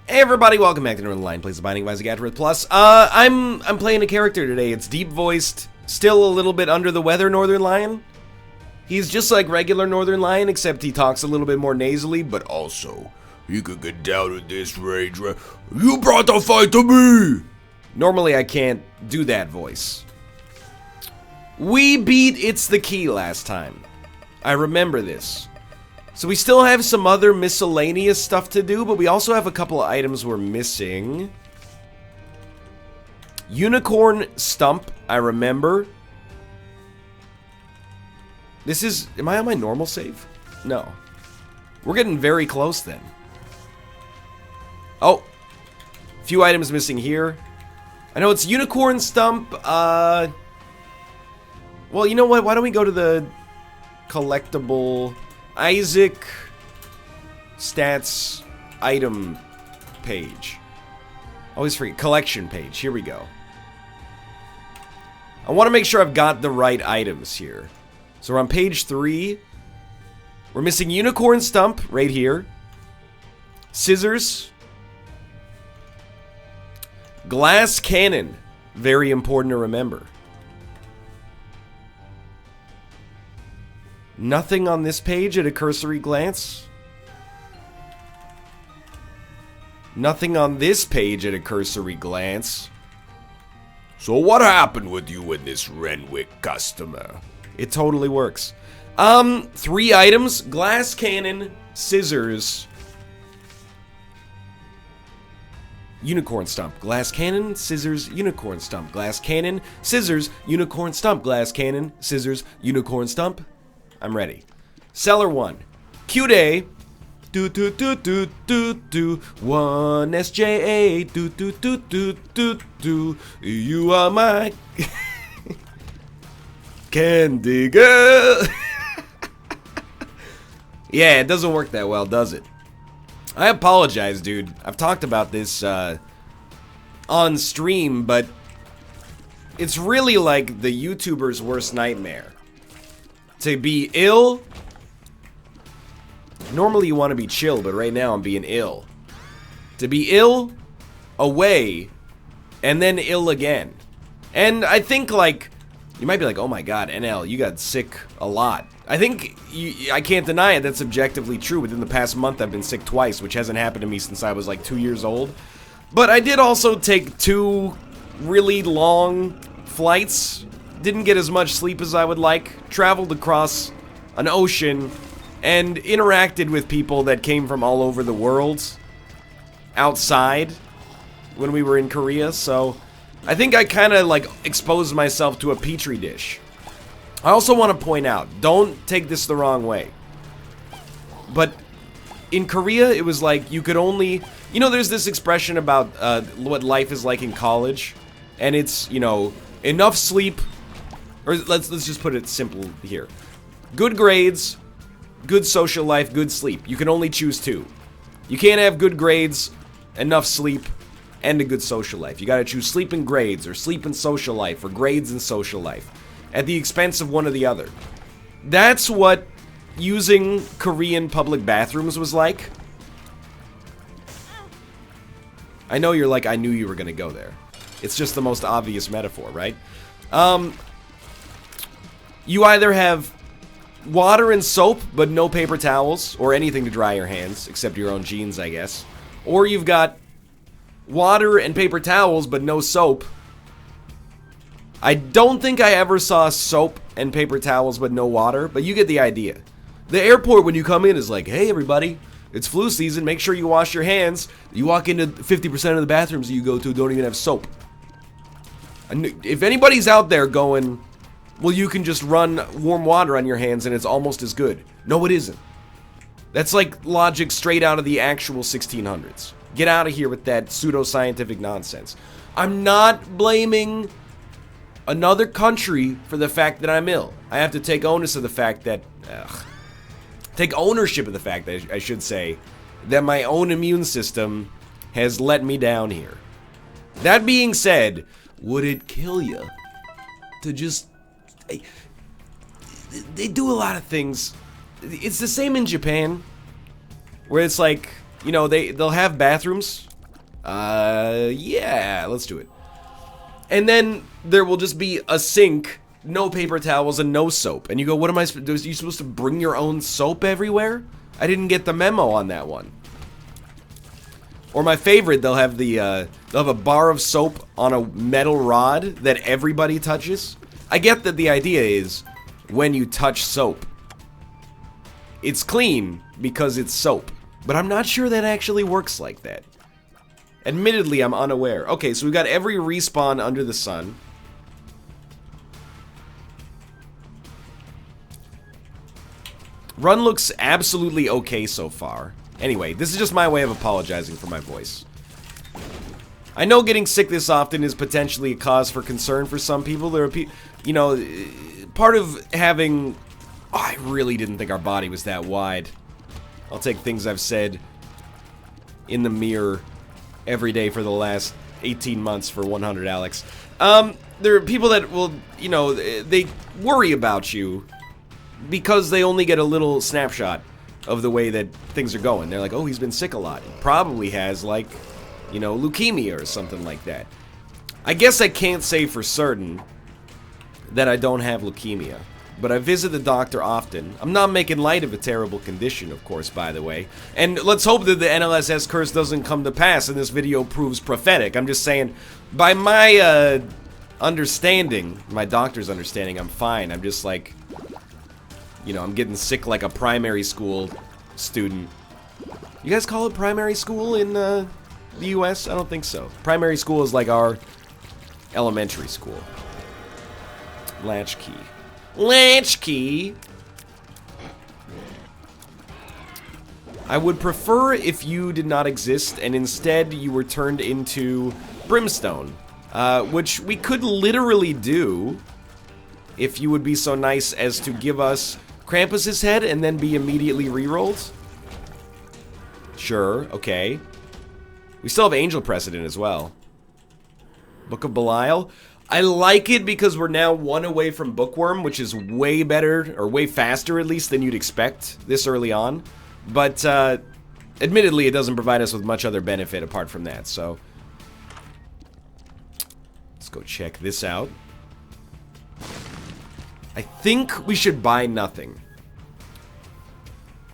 Hey everybody, welcome back to Northernlion plays the Binding of Isaac Afterbirth Plus. I'm playing a character today. It's deep voiced, still a little bit under the weather Northernlion. He's just like regular Northernlion, except he talks a little bit more nasally, but also he could get down at this range. You brought the fight to me! Normally I can't do that voice. We beat It's the Key last time. I remember this. So we still have some other miscellaneous stuff to do, but we also have a couple of items we're missing. Unicorn Stump, I remember. This is... Am I on my normal save? No. We're getting very close then. Oh. A few items missing here. I know it's Unicorn Stump. Well, you know what? Why don't we go to the collectible... Isaac stats item page. Always forget. Collection page. Here we go. I want to make sure I've got the right items here. So we're on page 3. We're missing Unicorn Stump right here. Scissors. Glass Cannon. Very important to remember. Nothing on this page at a cursory glance. Nothing on this page at a cursory glance. So what happened with you and this Renwick customer? It totally works. 3 items. Glass cannon, scissors, unicorn stump. Glass cannon, scissors, unicorn stump. Glass cannon, scissors, unicorn stump. Glass cannon, scissors, unicorn stump. I'm ready. Seller 1. Q-Day. Do do do do do do. 1 SJA. Do do do do do do. You are my candy girl. Yeah, it doesn't work that well, does it? I apologize, dude. I've talked about this on stream, but it's really like the YouTuber's worst nightmare. To be ill, normally you want to be chill, but right now I'm being ill. To be ill, away, and then ill again. And I think, like, you might be like, oh my god, NL, you got sick a lot. I think, I can't deny it, that's objectively true. Within the past month I've been sick twice, which hasn't happened to me since I was like 2 years old. But I did also take 2 really long flights. Didn't get as much sleep as I would like, traveled across an ocean, and interacted with people that came from all over the world outside when we were in Korea, so I think I kind of like exposed myself to a petri dish. I also want to point out, don't take this the wrong way, but in Korea it was like you could only, you know, there's this expression about what life is like in college, and it's, you know, enough sleep. Or let's just put it simple here. Good grades, good social life, good sleep. You can only choose 2. You can't have good grades, enough sleep, and a good social life. You gotta choose sleep and grades, or sleep and social life, or grades and social life, at the expense of one or the other. That's what using Korean public bathrooms was like. I know you're like, I knew you were gonna go there. It's just the most obvious metaphor, right? You either have water and soap, but no paper towels, or anything to dry your hands, except your own jeans, I guess. Or you've got water and paper towels, but no soap. I don't think I ever saw soap and paper towels, but no water, but you get the idea. The airport, when you come in, is like, hey, everybody, it's flu season, make sure you wash your hands. You walk into 50% of the bathrooms that you go to don't even have soap. If anybody's out there going, well, you can just run warm water on your hands and it's almost as good. No, it isn't. That's like logic straight out of the actual 1600s. Get out of here with that pseudoscientific nonsense. I'm not blaming another country for the fact that I'm ill. I have to take onus of the fact that... take ownership of the fact, that I should say, that my own immune system has let me down here. That being said, would it kill you to just... They do a lot of things. It's the same in Japan, where it's like, you know, they'll have bathrooms Yeah, let's do it. And then there will just be a sink, no paper towels, and no soap. And you go, what am I supposed to do? Are you supposed to bring your own soap everywhere? I didn't get the memo on that one. Or my favorite, they'll have a bar of soap on a metal rod that everybody touches. I get that the idea is when you touch soap, it's clean because it's soap. But I'm not sure that actually works like that. Admittedly, I'm unaware. Okay, so we've got every respawn under the sun. Run looks absolutely okay so far. Anyway, this is just my way of apologizing for my voice. I know getting sick this often is potentially a cause for concern for some people. There are people, you know, part of having... Oh, I really didn't think our body was that wide. I'll take things I've said in the mirror every day for the last 18 months for 100 Alex. There are people that will, you know, they worry about you because they only get a little snapshot of the way that things are going. They're like, oh, he's been sick a lot. He probably has, like, you know, leukemia or something like that. I guess I can't say for certain that I don't have leukemia, but I visit the doctor often. I'm not making light of a terrible condition, of course, by the way. And let's hope that the NLSS curse doesn't come to pass and this video proves prophetic. I'm just saying, by my understanding, my doctor's understanding, I'm fine. I'm just like, you know, I'm getting sick like a primary school student. You guys call it primary school in the US? I don't think so. Primary school is like our elementary school. Latchkey. Latchkey! I would prefer if you did not exist and instead you were turned into Brimstone. Which we could literally do if you would be so nice as to give us Krampus's head and then be immediately rerolled. Sure, okay. We still have Angel Precedent as well. Book of Belial. I like it because we're now one away from Bookworm, which is way better, or way faster at least, than you'd expect this early on. But, admittedly, it doesn't provide us with much other benefit apart from that, so... Let's go check this out. I think we should buy nothing.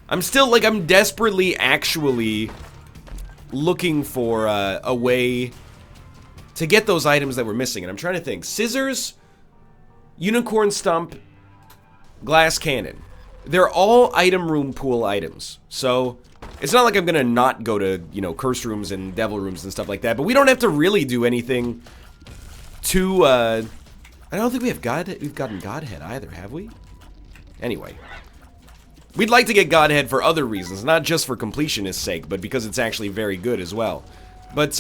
I'm still, like, I'm desperately actually looking for a way to get those items that we're missing. And I'm trying to think. Scissors, Unicorn Stump, Glass Cannon. They're all item room pool items. So, it's not like I'm gonna not go to, you know, curse rooms and devil rooms and stuff like that. But we don't have to really do anything to, I don't think we've gotten Godhead either, have we? Anyway. We'd like to get Godhead for other reasons, not just for completionist's sake, but because it's actually very good as well. But,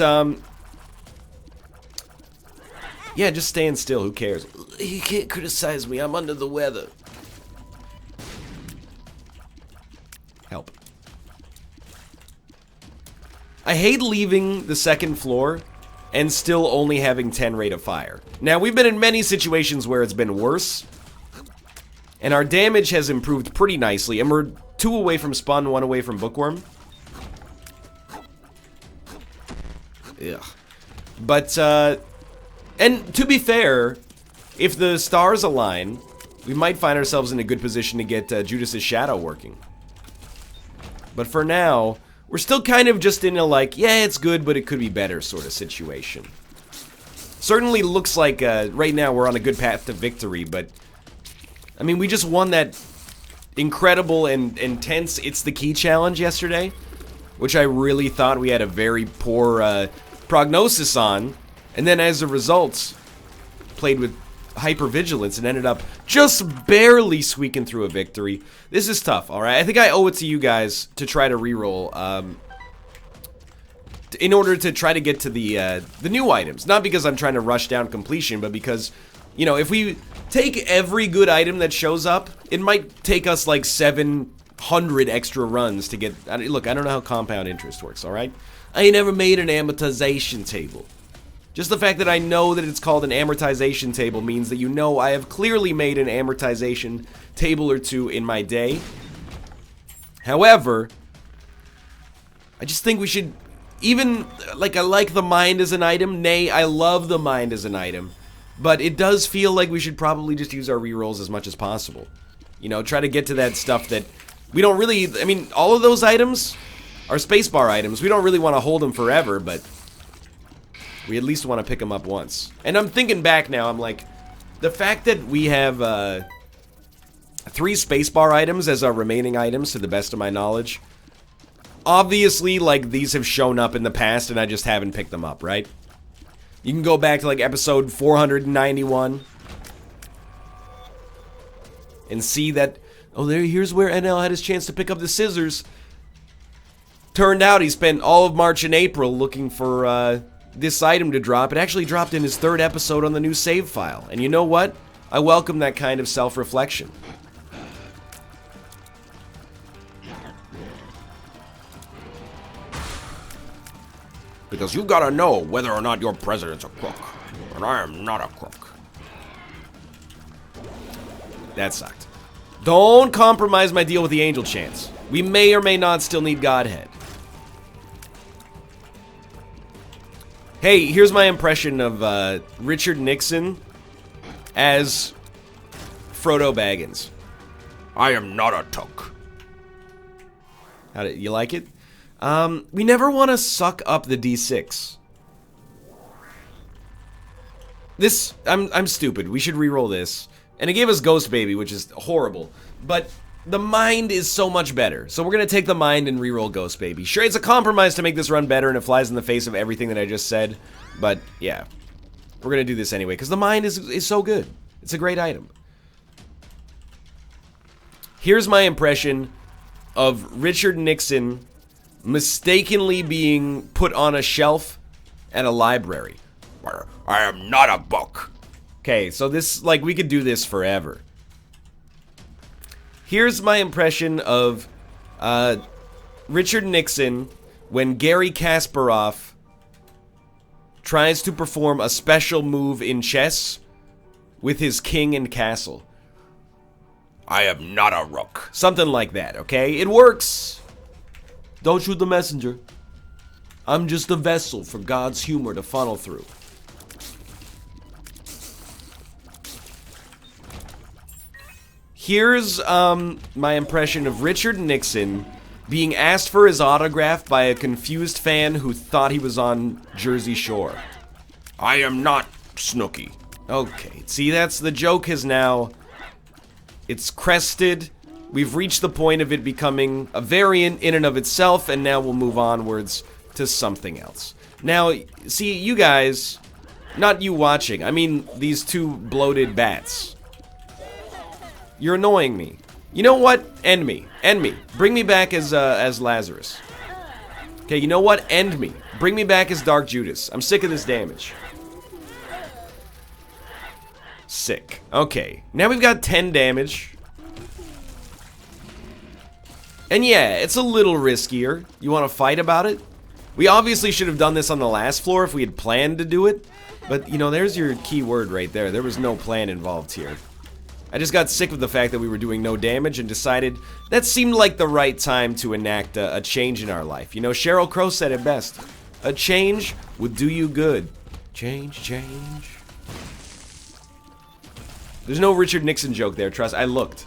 yeah, just staying still, who cares? You can't criticize me, I'm under the weather. Help. I hate leaving the second floor and still only having 10 rate of fire. Now, we've been in many situations where it's been worse, and our damage has improved pretty nicely, and we're 2 away from Spawn, 1 away from Bookworm. Ugh. But, and to be fair, if the stars align, we might find ourselves in a good position to get Judas's Shadow working. But for now, we're still kind of just in a like, yeah, it's good, but it could be better sort of situation. Certainly looks like right now we're on a good path to victory, but I mean, we just won that incredible and intense It's the Key challenge yesterday, which I really thought we had a very poor prognosis on, and then as a result, played with hypervigilance and ended up just barely squeaking through a victory. This is tough, alright? I think I owe it to you guys to try to reroll, in order to try to get to the new items. Not because I'm trying to rush down completion, but because, you know, if we take every good item that shows up, it might take us like 700 extra runs to get... Look, I don't know how compound interest works, alright? I ain't never made an amortization table. Just the fact that I know that it's called an amortization table means that you know I have clearly made an amortization table or two in my day. However, I just think we should even, like, I like the mind as an item. Nay, I love the mind as an item. But it does feel like we should probably just use our rerolls as much as possible. You know, try to get to that stuff that we don't really... I mean, all of those items are spacebar items. We don't really want to hold them forever, but we at least want to pick them up once. And I'm thinking back now, I'm like, the fact that we have 3 spacebar items as our remaining items, to the best of my knowledge, obviously, like, these have shown up in the past and I just haven't picked them up, right? You can go back to, like, episode 491 and see that, oh, here's where NL had his chance to pick up the scissors. Turned out he spent all of March and April looking for this item to drop. It actually dropped in his 3rd episode on the new save file. And you know what? I welcome that kind of self-reflection. Because you gotta know whether or not your president's a crook. And I am not a crook. That sucked. Don't compromise my deal with the angel chance. We may or may not still need Godhead. Hey, here's my impression of Richard Nixon as Frodo Baggins. I am not a took. You like it? We never want to suck up the D6. This, I'm stupid. We should re-roll this. And it gave us Ghost Baby, which is horrible. But the mind is so much better. So we're going to take the mind and re-roll Ghost Baby. Sure, it's a compromise to make this run better, and it flies in the face of everything that I just said. But, yeah. We're going to do this anyway, because the mind is so good. It's a great item. Here's my impression of Richard Nixon mistakenly being put on a shelf at a library. I am not a book. Okay, so this, like, we could do this forever. Here's my impression of Richard Nixon when Gary Kasparov tries to perform a special move in chess with his king and castle. I am not a rook. Something like that, okay? It works. Don't shoot the messenger. I'm just a vessel for God's humor to funnel through. Here's my impression of Richard Nixon being asked for his autograph by a confused fan who thought he was on Jersey Shore. I am not Snooki. Okay, see, that's the joke has now... It's crested. We've reached the point of it becoming a variant in and of itself, and now we'll move onwards to something else. Now, see, you guys, not you watching, I mean these 2 bloated bats. You're annoying me. You know what? End me. End me. Bring me back as Lazarus. Okay, you know what? End me. Bring me back as Dark Judas. I'm sick of this damage. Sick. Okay. Now we've got 10 damage. And yeah, it's a little riskier. You want to fight about it? We obviously should have done this on the last floor if we had planned to do it. But, you know, there's your key word right there. There was no plan involved here. I just got sick of the fact that we were doing no damage and decided that seemed like the right time to enact a change in our life. You know, Sheryl Crow said it best. A change would do you good. Change, change. There's no Richard Nixon joke there, trust. I looked.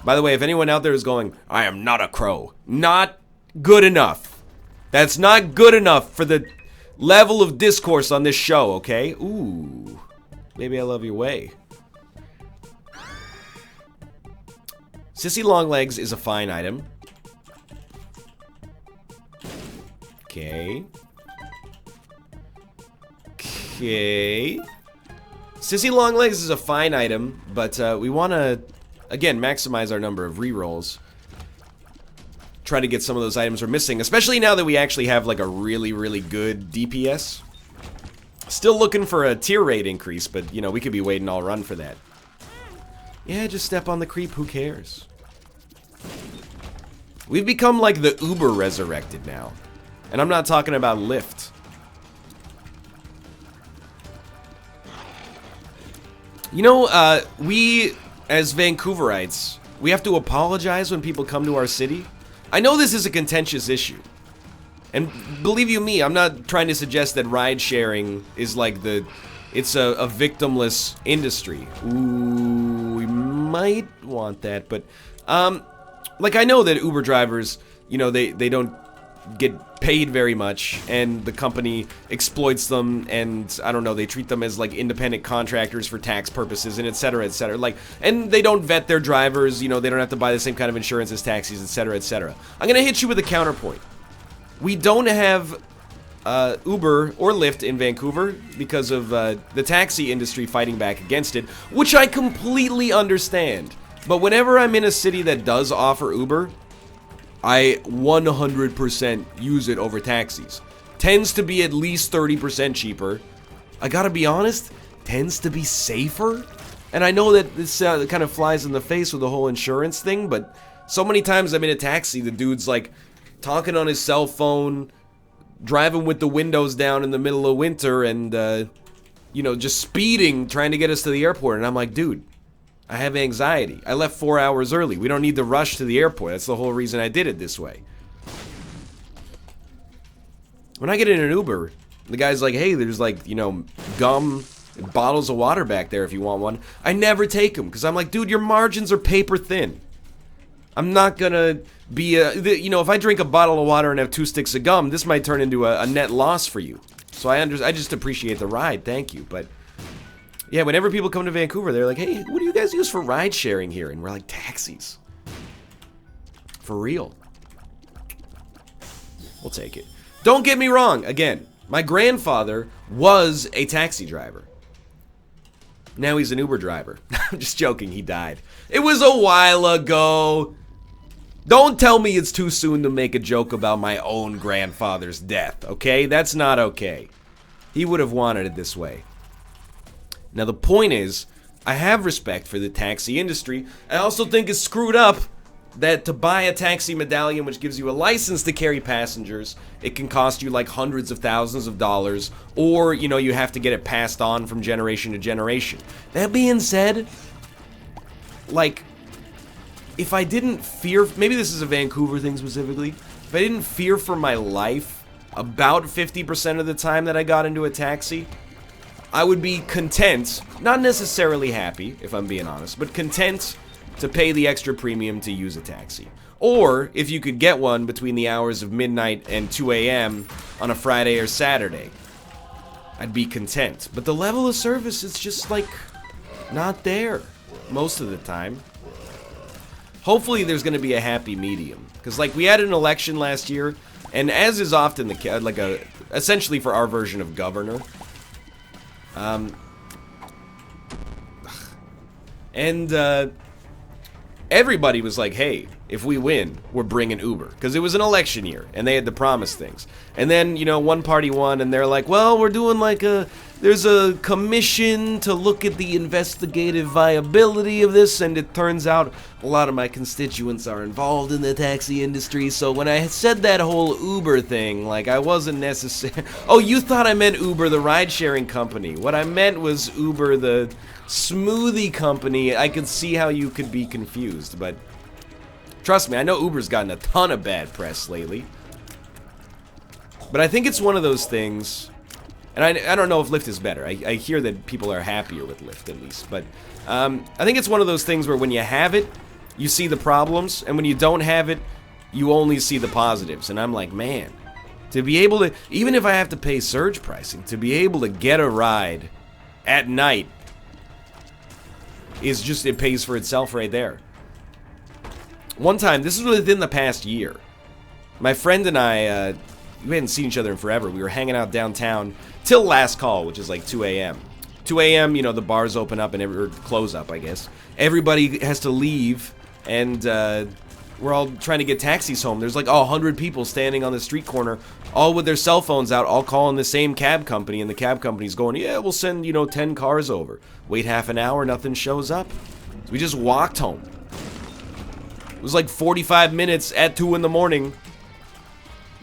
By the way, if anyone out there is going, I am not a crow. Not good enough. That's not good enough for the level of discourse on this show, okay? Ooh. Maybe I love your way. Sissy Longlegs is a fine item. Okay. Okay. Sissy Longlegs is a fine item, but we want to, again, maximize our number of rerolls. Try to get some of those items we're missing, especially now that we actually have like a really, really good DPS. Still looking for a tier rate increase, but you know, we could be waiting all run for that. Yeah, just step on the creep, who cares? We've become like the Uber resurrected now. And I'm not talking about Lyft. You know, we, as Vancouverites, we have to apologize when people come to our city. I know this is a contentious issue. And believe you me, I'm not trying to suggest that ride sharing is like it's a victimless industry. Ooh, we might want that, but like I know that Uber drivers, you know, they don't get paid very much, and the company exploits them, and I don't know, they treat them as like independent contractors for tax purposes, and etc., etc. Like, and they don't vet their drivers, you know, they don't have to buy the same kind of insurance as taxis, etc., etc. I'm gonna hit you with a counterpoint. We don't have Uber or Lyft in Vancouver because of the taxi industry fighting back against it, which I completely understand. But whenever I'm in a city that does offer Uber, I 100% use it over taxis. Tends to be at least 30% cheaper. I gotta be honest, tends to be safer. And I know that this kind of flies in the face with the whole insurance thing, but so many times I'm in a taxi, the dude's like talking on his cell phone, driving with the windows down in the middle of winter, and you know, just speeding, trying to get us to the airport. And I'm like, dude, I have anxiety. I left 4 hours early. We don't need to rush to the airport. That's the whole reason I did it this way. When I get in an Uber, the guy's like, hey, there's like, you know, gum, bottles of water back there if you want one. I never take them because I'm like, dude, your margins are paper thin. I'm not gonna be you know, if I drink a bottle of water and have 2 sticks of gum, this might turn into a net loss for you. So I just appreciate the ride, thank you. But yeah, whenever people come to Vancouver, they're like, hey, what do you guys use for ride sharing here? And we're like, taxis. For real. We'll take it. Don't get me wrong, again, my grandfather was a taxi driver. Now he's an Uber driver. I'm just joking, he died. It was a while ago. Don't tell me it's too soon to make a joke about my own grandfather's death, okay? That's not okay. He would have wanted it this way. Now the point is, I have respect for the taxi industry. I also think it's screwed up that to buy a taxi medallion which gives you a license to carry passengers, it can cost you like hundreds of thousands of dollars, or, you know, you have to get it passed on from generation to generation. That being said, like, if I didn't fear, maybe this is a Vancouver thing specifically, if I didn't fear for my life about 50% of the time that I got into a taxi, I would be content, not necessarily happy, if I'm being honest, but content to pay the extra premium to use a taxi. Or, if you could get one between the hours of midnight and 2 a.m. on a Friday or Saturday, I'd be content. But the level of service is just, like, not there most of the time. Hopefully there's going to be a happy medium. Because, like, we had an election last year, and as is often the case, like, essentially for our version of governor, everybody was like, hey, if we win, we're bringing Uber. Because it was an election year, and they had to promise things. And then, you know, one party won, and they're like, well, we're doing like there's a commission to look at the investigative viability of this, and it turns out a lot of my constituents are involved in the taxi industry, so when I said that whole Uber thing, like, I wasn't necessarily... Oh, you thought I meant Uber, the ride-sharing company. What I meant was Uber, the smoothie company. I could see how you could be confused, but trust me, I know Uber's gotten a ton of bad press lately. But I think it's one of those things, and I don't know if Lyft is better. I hear that people are happier with Lyft, at least. But I think it's one of those things where when you have it, you see the problems, and when you don't have it, you only see the positives. And I'm like, man, to be able to, even if I have to pay surge pricing, to be able to get a ride at night is just, it pays for itself right there. One time, this is within the past year, my friend and I, we hadn't seen each other in forever. We were hanging out downtown till last call, which is like 2 a.m. 2 a.m., you know, the bars open up and or close up, I guess. Everybody has to leave, and we're all trying to get taxis home. There's like 100 people standing on the street corner, all with their cell phones out, all calling the same cab company, and the cab company's going, yeah, we'll send, you know, 10 cars over. Wait half an hour, nothing shows up. So we just walked home. It was like 45 minutes at 2 in the morning.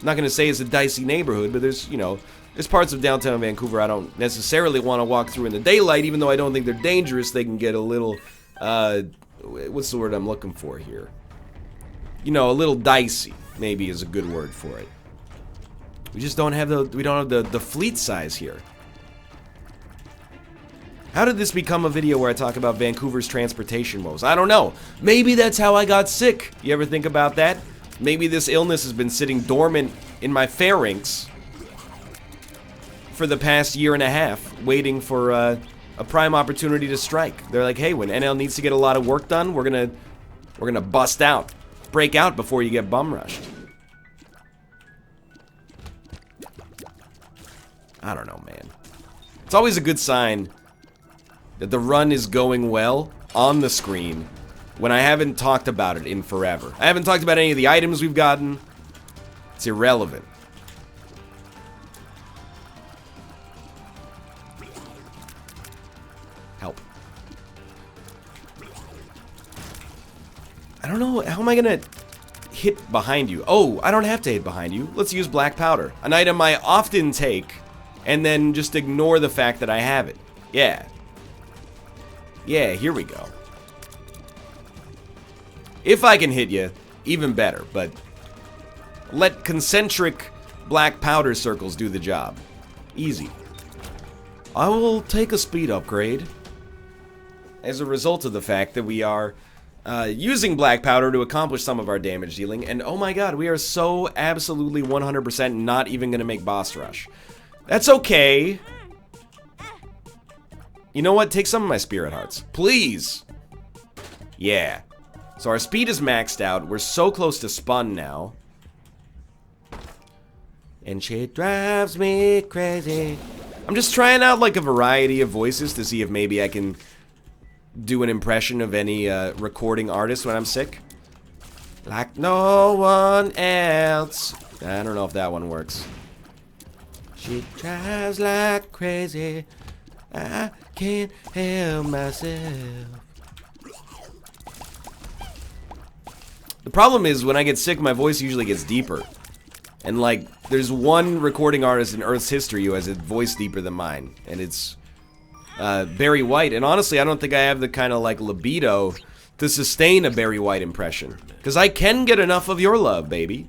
I'm not going to say it's a dicey neighborhood, but there's, you know, there's parts of downtown Vancouver I don't necessarily want to walk through in the daylight, even though I don't think they're dangerous. They can get a little, what's the word I'm looking for here? You know, a little dicey, maybe is a good word for it. We just don't have the fleet size here. How did this become a video where I talk about Vancouver's transportation woes? I don't know. Maybe that's how I got sick. You ever think about that? Maybe this illness has been sitting dormant in my pharynx for the past year and a half, waiting for a prime opportunity to strike. They're like, hey, when NL needs to get a lot of work done, we're gonna bust out, break out before you get bum rushed. I don't know, man. It's always a good sign that the run is going well on the screen when I haven't talked about it in forever. I haven't talked about any of the items we've gotten. It's irrelevant. Help. I don't know, how am I gonna hit behind you? Oh, I don't have to hit behind you. Let's use black powder. An item I often take and then just ignore the fact that I have it. Yeah. Yeah, here we go. If I can hit you, even better, but let concentric black powder circles do the job. Easy. I will take a speed upgrade as a result of the fact that we are using black powder to accomplish some of our damage dealing, and oh my god, we are so absolutely 100% not even going to make boss rush. That's okay. You know what? Take some of my spirit hearts. Please! Yeah. So our speed is maxed out. We're so close to spun now. And she drives me crazy. I'm just trying out like a variety of voices to see if maybe I can do an impression of any recording artist when I'm sick. Like no one else. I don't know if that one works. She drives like crazy. I can't help myself. The problem is when I get sick, my voice usually gets deeper. And like, there's one recording artist in Earth's history who has a voice deeper than mine. And it's Barry White. And honestly, I don't think I have the kind of like libido to sustain a Barry White impression. Because I can get enough of your love, baby.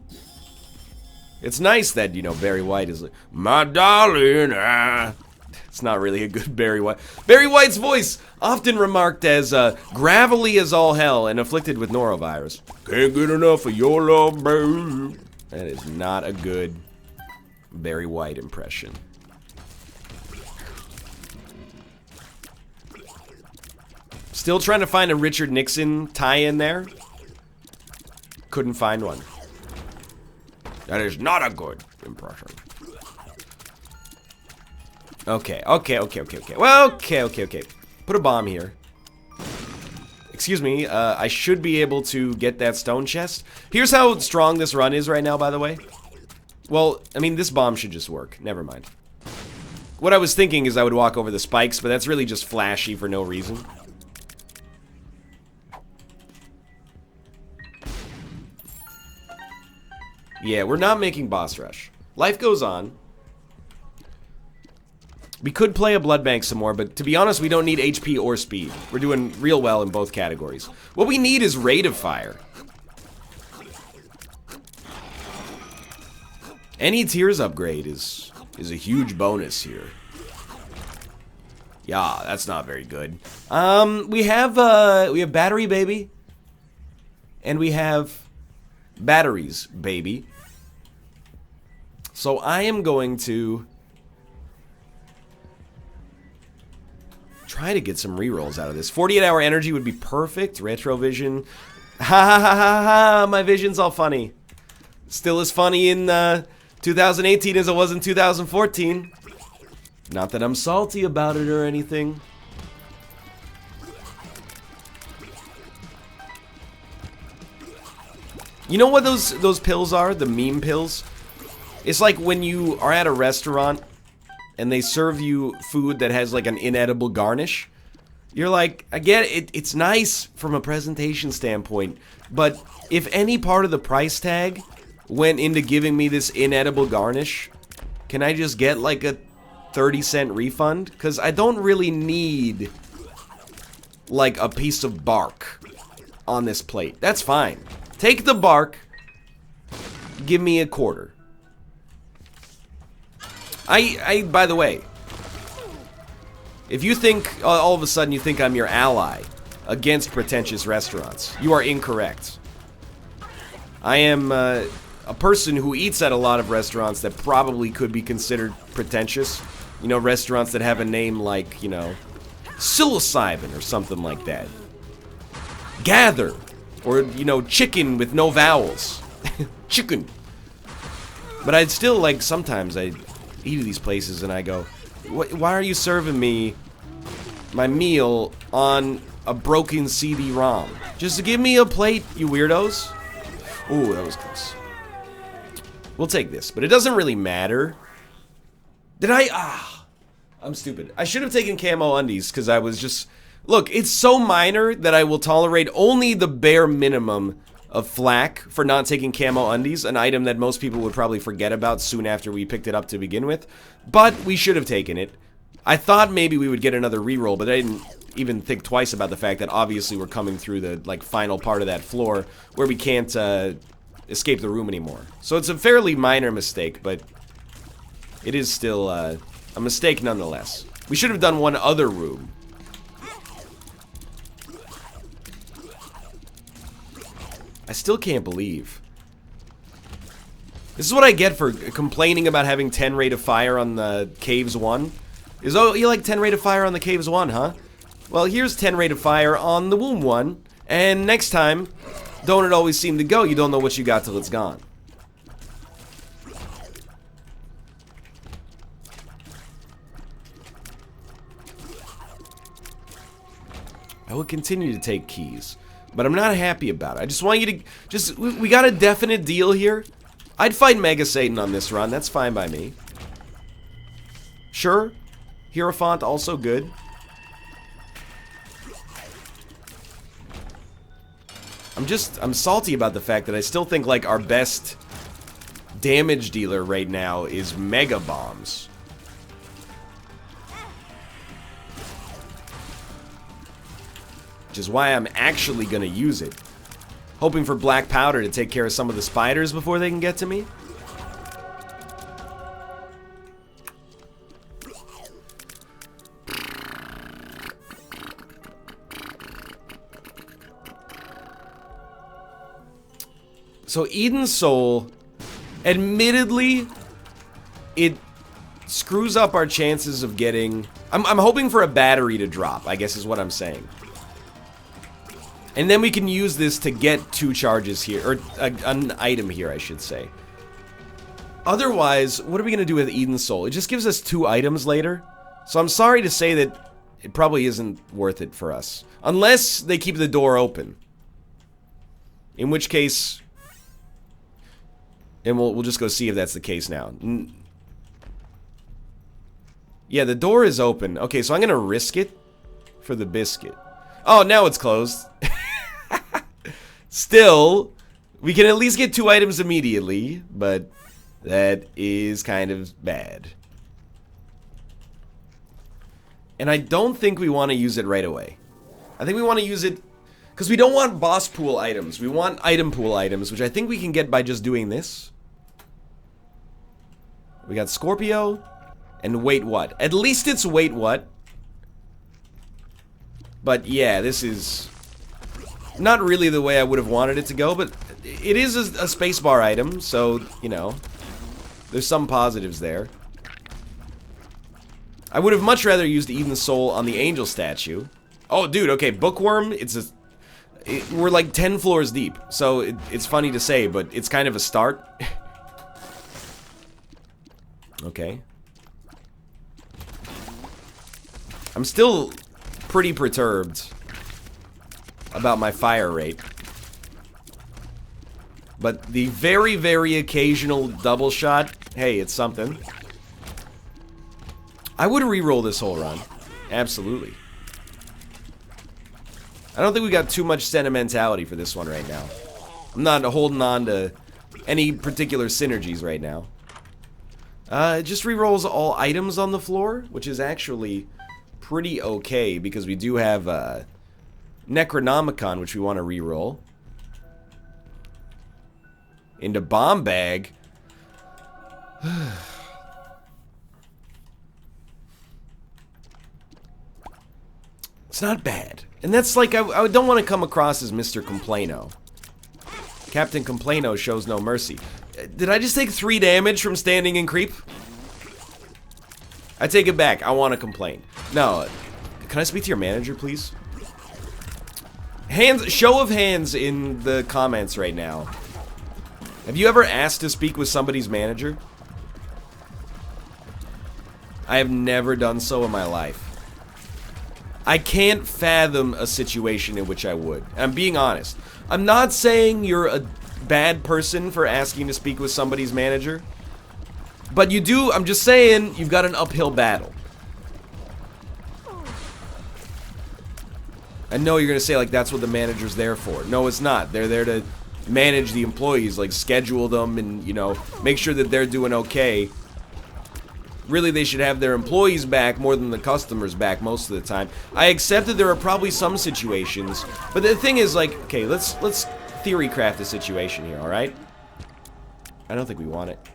It's nice that, you know, Barry White is like, my darling, It's not really a good Barry White. Barry White's voice, often remarked as gravelly as all hell and afflicted with norovirus. Can't get enough of your love, babe. That is not a good Barry White impression. Still trying to find a Richard Nixon tie-in there. Couldn't find one. That is not a good impression. Okay. Well, okay. Put a bomb here. Excuse me, I should be able to get that stone chest. Here's how strong this run is right now, by the way. Well, I mean, this bomb should just work. Never mind. What I was thinking is I would walk over the spikes, but that's really just flashy for no reason. Yeah, we're not making boss rush. Life goes on. We could play a blood bank some more, but to be honest, we don't need HP or speed. We're doing real well in both categories. What we need is rate of fire. Any tears upgrade is a huge bonus here. Yeah, that's not very good. We have battery baby, and we have batteries baby. So I am going to try to get some rerolls out of this. 48-hour energy would be perfect. Retrovision. Ha ha ha ha ha. My vision's all funny. Still as funny in 2018 as it was in 2014. Not that I'm salty about it or anything. You know what those pills are? The meme pills? It's like when you are at a restaurant and they serve you food that has like an inedible garnish. You're like, I get it, it's nice from a presentation standpoint, but if any part of the price tag went into giving me this inedible garnish, can I just get like a 30-cent refund? Because I don't really need like a piece of bark on this plate. That's fine. Take the bark, give me a quarter. By the way, if you think, all of a sudden you think I'm your ally against pretentious restaurants, you are incorrect. I am a person who eats at a lot of restaurants that probably could be considered pretentious. You know, restaurants that have a name like, you know, psilocybin or something like that. Gather. Or, you know, chicken with no vowels. Chicken. But I'd still, like, sometimes I eat at these places and I go, why are you serving me my meal on a broken CD-ROM? Just give me a plate, you weirdos. Ooh, that was close. We'll take this, but it doesn't really matter. Did I'm stupid. I should have taken camo undies, because I was just... Look, it's so minor that I will tolerate only the bare minimum of flack for not taking camo undies, an item that most people would probably forget about soon after we picked it up to begin with. But we should have taken it. I thought maybe we would get another reroll, but I didn't even think twice about the fact that obviously we're coming through the, like, final part of that floor where we can't escape the room anymore. So it's a fairly minor mistake, but it is still a mistake nonetheless. We should have done one other room. I still can't believe. This is what I get for complaining about having 10 rate of fire on the Caves 1. Is, oh, you like 10 rate of fire on the Caves 1, huh? Well, here's 10 rate of fire on the Womb 1. And next time, don't it always seem to go? You don't know what you got till it's gone. I will continue to take keys. But I'm not happy about it. I just want you to... we got a definite deal here. I'd fight Mega Satan on this run. That's fine by me. Sure. Hierophant, also good. I'm salty about the fact that I still think, like, our best damage dealer right now is Mega Bombs. Which is why I'm actually gonna use it. Hoping for black powder to take care of some of the spiders before they can get to me. So Eden's Soul, admittedly, it screws up our chances of getting... I'm hoping for a battery to drop, I guess is what I'm saying. And then we can use this to get 2 charges here, or an item here, I should say. Otherwise, what are we going to do with Eden's Soul? It just gives us 2 items later. So I'm sorry to say that it probably isn't worth it for us. Unless they keep the door open. In which case... And we'll just go see if that's the case now. Yeah, the door is open. Okay, so I'm going to risk it for the biscuit. Oh, now it's closed. Still, we can at least get 2 items immediately, but that is kind of bad. And I don't think we want to use it right away. I think we want to use it because we don't want boss pool items. We want item pool items, which I think we can get by just doing this. We got Scorpio and wait what? At least it's wait what. But yeah, this is not really the way I would have wanted it to go, but it is a spacebar item, so, you know, there's some positives there. I would have much rather used Eden's Soul on the angel statue. Oh, dude, okay, Bookworm, we're like 10 floors deep, so it's funny to say, but it's kind of a start. Okay. I'm still pretty perturbed about my fire rate. But the very, very occasional double shot, hey, it's something. I would re-roll this whole run. Absolutely. I don't think we got too much sentimentality for this one right now. I'm not holding on to any particular synergies right now. It just re-rolls all items on the floor, which is actually pretty okay, because we do have Necronomicon, which we want to re-roll. Into Bomb Bag. It's not bad. And that's like, I don't want to come across as Mr. Complaino. Captain Complaino shows no mercy. Did I just take 3 damage from standing in creep? I take it back. I want to complain. No. Can I speak to your manager, please? Show of hands in the comments right now. Have you ever asked to speak with somebody's manager? I have never done so in my life. I can't fathom a situation in which I would. I'm being honest. I'm not saying you're a bad person for asking to speak with somebody's manager. But you do, I'm just saying, you've got an uphill battle. I know you're going to say, like, that's what the manager's there for. No, it's not. They're there to manage the employees, like, schedule them and, you know, make sure that they're doing okay. Really, they should have their employees back more than the customers back most of the time. I accept that there are probably some situations, but the thing is, like, okay, let's theory craft a situation here, alright? I don't think we want it,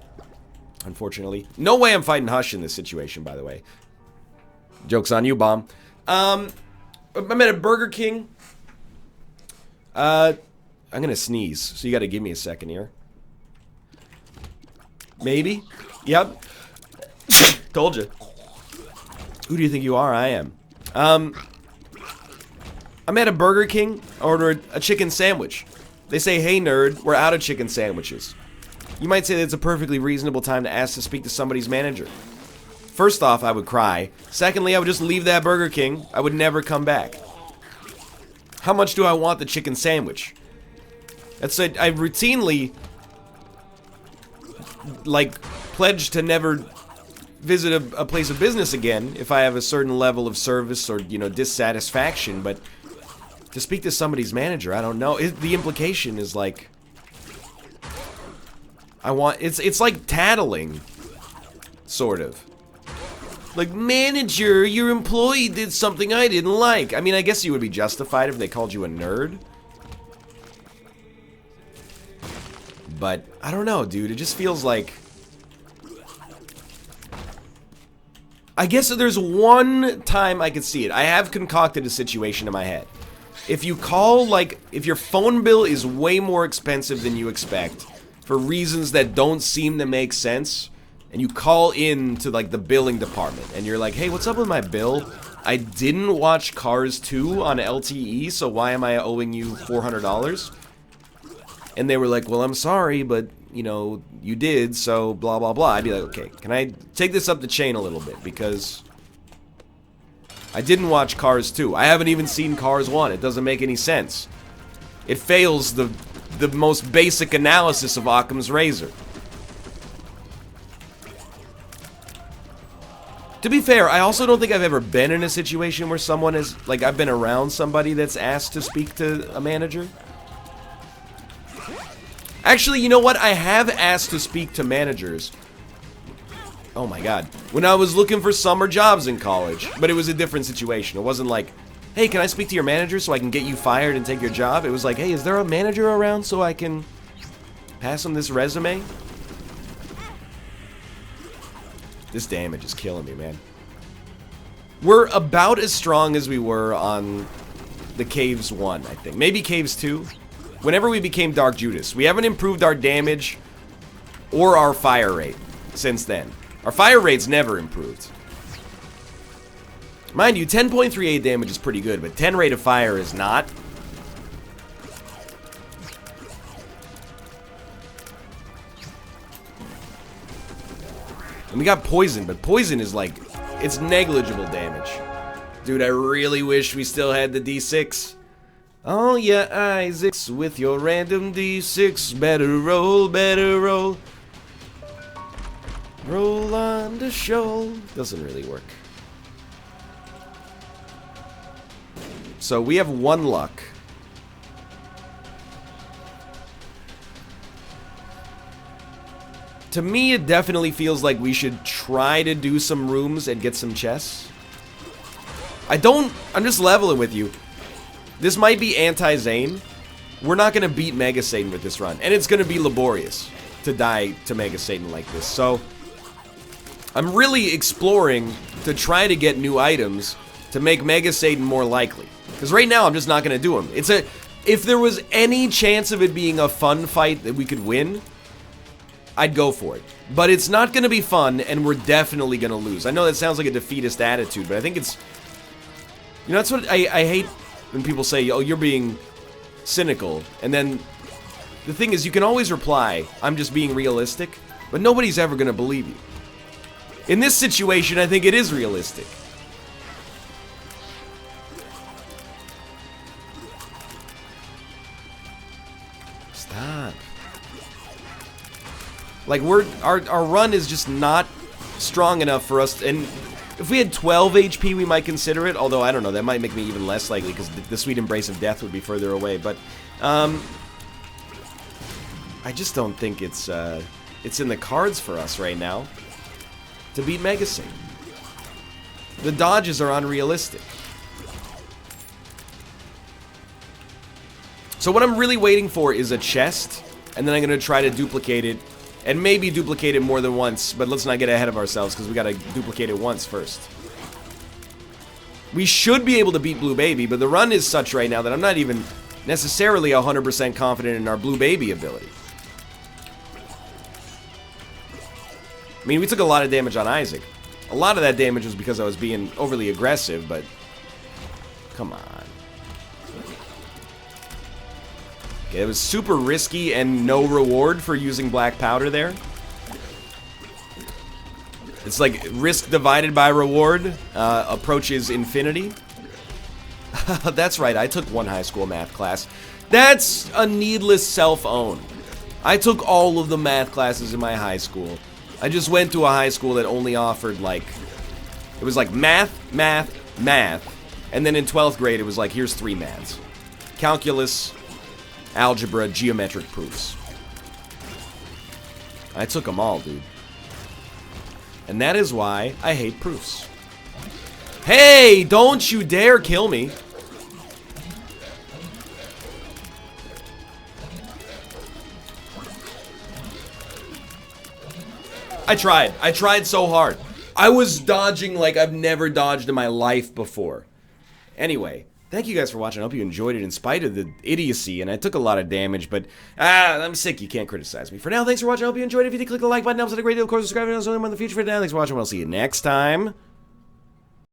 unfortunately. No way I'm fighting Hush in this situation, by the way. Joke's on you, Bomb. I'm at a Burger King. I'm gonna sneeze, so you gotta give me a second here. Maybe? Yep. Told you. Who do you think you are? I am. I'm at a Burger King. I ordered a chicken sandwich. They say, hey nerd, we're out of chicken sandwiches. You might say that's a perfectly reasonable time to ask to speak to somebody's manager. First off, I would cry. Secondly, I would just leave that Burger King. I would never come back. How much do I want the chicken sandwich? That's it. I routinely, like, pledge to never visit a place of business again if I have a certain level of service or, you know, dissatisfaction, but to speak to somebody's manager, I don't know. The implication is like, it's like tattling, sort of. Like, manager, your employee did something I didn't like. I mean, I guess you would be justified if they called you a nerd. But, I don't know, dude. It just feels like... I guess there's one time I could see it. I have concocted a situation in my head. If you call, like, if your phone bill is way more expensive than you expect, for reasons that don't seem to make sense, and you call in to, like, the billing department, and you're like, hey, what's up with my bill? I didn't watch Cars 2 on LTE, so why am I owing you $400? And they were like, well, I'm sorry, but, you know, you did, so blah, blah, blah. I'd be like, okay, can I take this up the chain a little bit? Because I didn't watch Cars 2. I haven't even seen Cars 1. It doesn't make any sense. It fails the most basic analysis of Occam's razor. To be fair, I also don't think I've ever been in a situation where someone is, like, I've been around somebody that's asked to speak to a manager. Actually, you know what? I have asked to speak to managers. Oh my god. When I was looking for summer jobs in college. But it was a different situation. It wasn't like, hey, can I speak to your manager so I can get you fired and take your job? It was like, hey, is there a manager around so I can pass him this resume? This damage is killing me, man. We're about as strong as we were on the Caves 1, I think. Maybe Caves 2. Whenever we became Dark Judas. We haven't improved our damage or our fire rate since then. Our fire rate's never improved. Mind you, 10.38 damage is pretty good, but 10 rate of fire is not. And we got poison, but poison is like, it's negligible damage. Dude, I really wish we still had the D6. Oh yeah, Isaacs, with your random D6, better roll, better roll. Roll on the show. Doesn't really work. So we have 1 luck. To me, it definitely feels like we should try to do some rooms and get some chests. I'm just leveling with you. This might be anti-Zane. We're not going to beat Mega Satan with this run. And it's going to be laborious to die to Mega Satan like this. So, I'm really exploring to try to get new items to make Mega Satan more likely. Because right now, I'm just not going to do him. If there was any chance of it being a fun fight that we could win, I'd go for it. But it's not going to be fun, and we're definitely going to lose. I know that sounds like a defeatist attitude, but I think it's... You know, that's what I hate when people say, oh, you're being cynical. And then the thing is, you can always reply, I'm just being realistic, but nobody's ever going to believe you. In this situation, I think it is realistic. Stop. Like, our run is just not strong enough for us, and if we had 12 HP, we might consider it, although, I don't know, that might make me even less likely, because the sweet embrace of death would be further away, but, I just don't think it's in the cards for us right now to beat Mega Satan. The dodges are unrealistic. So what I'm really waiting for is a chest, and then I'm going to try to duplicate it, and maybe duplicate it more than once, but let's not get ahead of ourselves, because we got to duplicate it once first. We should be able to beat Blue Baby, but the run is such right now that I'm not even necessarily 100% confident in our Blue Baby ability. I mean, we took a lot of damage on Isaac. A lot of that damage was because I was being overly aggressive, but... Come on. Okay, it was super risky and no reward for using black powder there. It's like risk divided by reward approaches infinity. That's right, I took one high school math class. That's a needless self-own. I took all of the math classes in my high school. I just went to a high school that only offered, like... It was like math, math, math. And then in 12th grade, it was like, here's 3 maths. Calculus... algebra, geometric proofs. I took them all, dude. And that is why I hate proofs. Hey, don't you dare kill me. I tried so hard. I was dodging like I've never dodged in my life before. Anyway, thank you guys for watching. I hope you enjoyed it in spite of the idiocy, and I took a lot of damage, but I'm sick. You can't criticize me. For now, thanks for watching. I hope you enjoyed it. If you did, click the like button. Helps out a great deal. Of course, subscribe if you want to see more in the future. For now, thanks for watching. We'll see you next time.